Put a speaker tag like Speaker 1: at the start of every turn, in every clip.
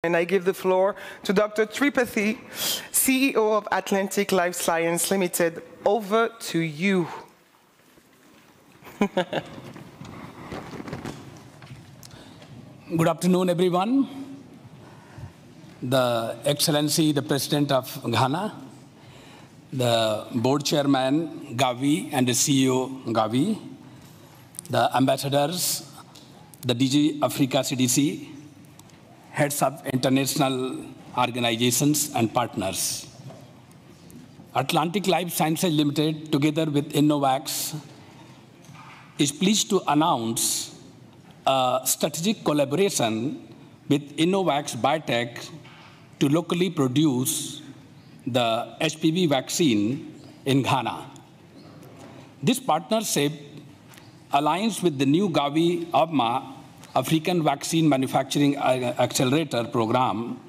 Speaker 1: And I give the floor to Dr. Tripathi, CEO of Atlantic Lifesciences Limited. Over to you.
Speaker 2: Good afternoon, everyone. The Excellency, the President of Ghana, the Board Chairman, Gavi, and the CEO, Gavi, the ambassadors, the DG Africa CDC, heads of international organizations and partners. Atlantic Lifesciences Limited, together with Innovax, is pleased to announce a strategic collaboration with Innovax Biotech to locally produce the HPV vaccine in Ghana. This partnership aligns with the new Gavi AVMA African Vaccine Manufacturing Accelerator program,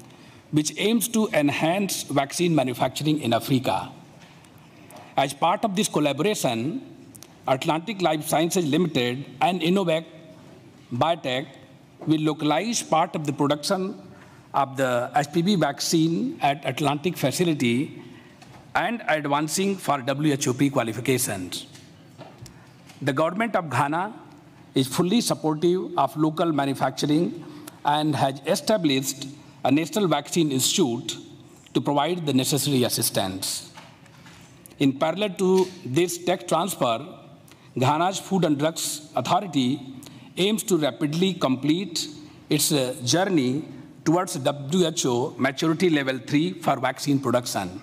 Speaker 2: which aims to enhance vaccine manufacturing in Africa. As part of this collaboration, Atlantic Lifesciences Limited and Innovax Biotech will localize part of the production of the HPV vaccine at Atlantic facility and advancing for WHO pre-qualifications. The government of Ghana is fully supportive of local manufacturing and has established a National Vaccine Institute to provide the necessary assistance. In parallel to this tech transfer, Ghana's Food and Drugs Authority aims to rapidly complete its journey towards WHO Maturity Level 3 for vaccine production.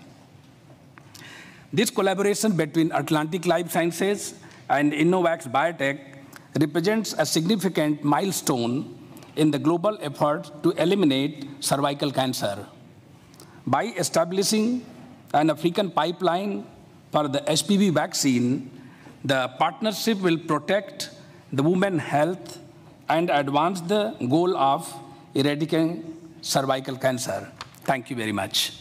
Speaker 2: This collaboration between Atlantic Lifesciences and Innovax Biotech represents a significant milestone in the global effort to eliminate cervical cancer. By establishing an African pipeline for the HPV vaccine, the partnership will protect the women's health and advance the goal of eradicating cervical cancer. Thank you very much.